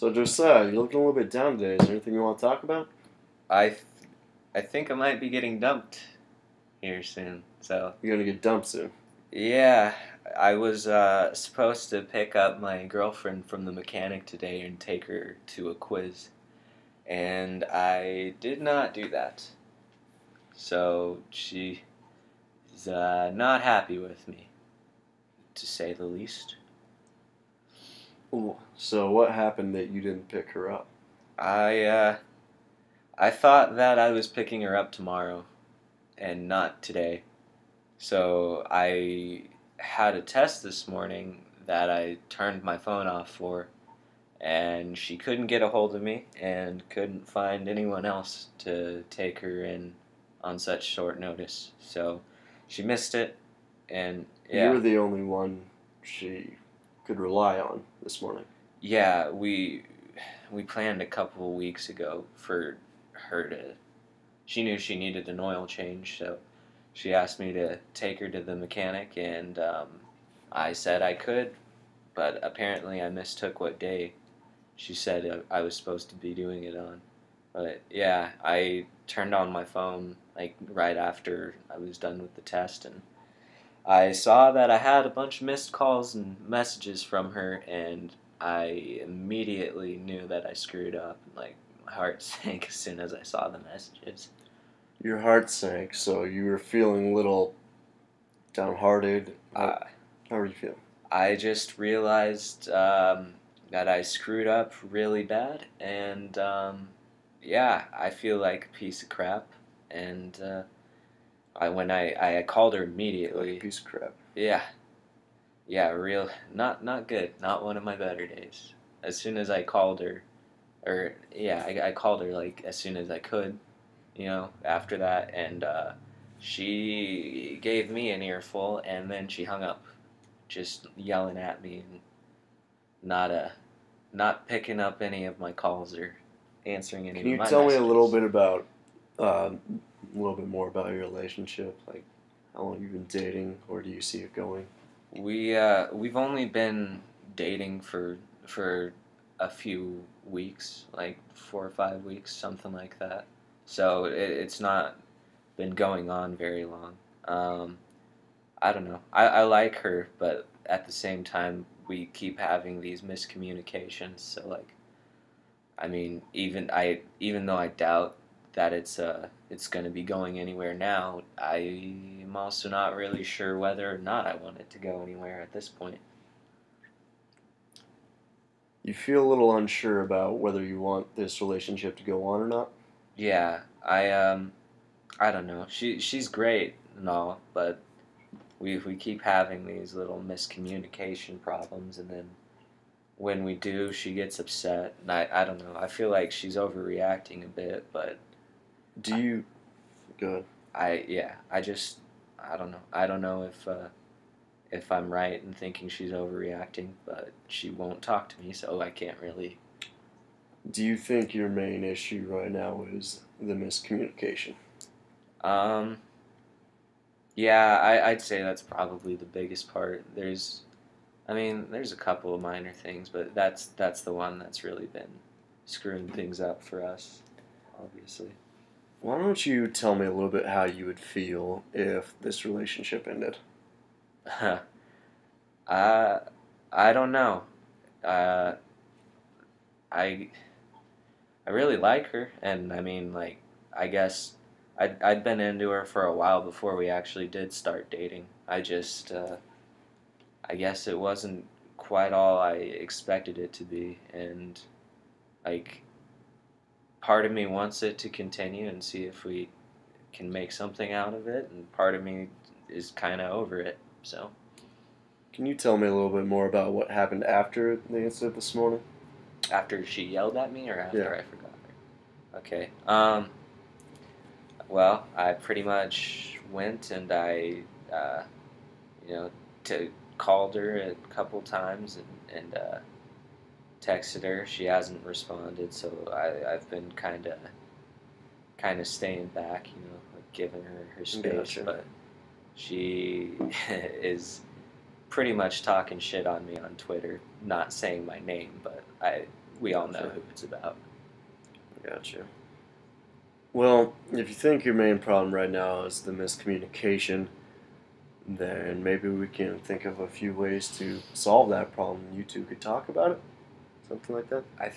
So Josiah, you're looking a little bit down today. Is there anything you want to talk about? I, th- I think I might be getting dumped here soon. So You're gonna get dumped soon. yeah, I was supposed to pick up my girlfriend from the mechanic today and take her to a quiz, and I did not do that. So she is not happy with me, to say the least. Ooh. So what happened that you didn't pick her up? I uh, I thought that I was picking her up tomorrow, and not today. So I had a test this morning that I turned my phone off for, and she couldn't get a hold of me and couldn't find anyone else to take her in on such short notice. So she missed it, and You yeah, were the only one she could rely on this morning. yeah, we planned a couple of weeks ago for her to. She knew she needed an oil change, so she asked me to take her to the mechanic, and I said I could, but apparently I mistook what day she said I was supposed to be doing it on. But yeah, I turned on my phone like right after I was done with the test, and I saw that I had a bunch of missed calls and messages from her, and I immediately knew that I screwed up. Like my heart sank as soon as I saw the messages. Your heart sank, so you were feeling a little downhearted. How, Uh, how are you feeling? I just realized that I screwed up really bad, and yeah, I feel like a piece of crap. And when I called her Like a immediately, piece of crap. yeah, yeah, real not good, not one of my better days. As soon as I called her, or yeah, I called her like as soon as I could, after that, and she gave me an earful, and then she hung up, just yelling at me and not not picking up any of my calls or answering any Can of you my tell me a little messages. bit about, a little bit more about your relationship? Like, how long you've been dating? Where do you see it going? We've only been dating for a few weeks, like 4 or 5 weeks, something like that. So it's not been going on very long. Um, I don't know. I like her, but at the same time, we keep having these miscommunications. So like, I mean, even though I doubt that it's going to be going anywhere now, I am also not really sure whether or not I want it to go anywhere at this point. You feel a little unsure about whether you want this relationship to go on or not. Yeah, I don't know. She's great and all, but we keep having these little miscommunication problems, and then when we do, she gets upset, and I don't know. I feel like she's overreacting a bit, but Do you? Good. yeah, I don't know. I don't know if I'm right in thinking she's overreacting, but she won't talk to me, so I can't really. Do you think your main issue right now is the miscommunication? Um, yeah, I'd say that's probably the biggest part. I mean, there's a couple of minor things, but that's the one that's really been screwing things up for us, obviously. Why don't you tell me a little bit how you would feel if this relationship ended? uh, I don't know. Uh, I I really like her, and I mean, like, I guess I'd been into her for a while before we actually did start dating. I guess it wasn't quite all I expected it to be, and like, part of me wants it to continue and see if we can make something out of it, and part of me is kind of over it. So Can you tell me a little bit more about what happened after the incident this morning? after she yelled at me, or Yeah. after I forgot her. Okay. Well, I pretty much went and uh, you know, to called her a couple times and texted her. She hasn't responded, so I've been kind of staying back, like giving her space. Gotcha. But she is pretty much talking shit on me on Twitter, not saying my name, but we all know Sure. who it's about. Gotcha. Well, if you think your main problem right now is the miscommunication, then maybe we can think of a few ways to solve that problem. You two could talk about it, something like that. I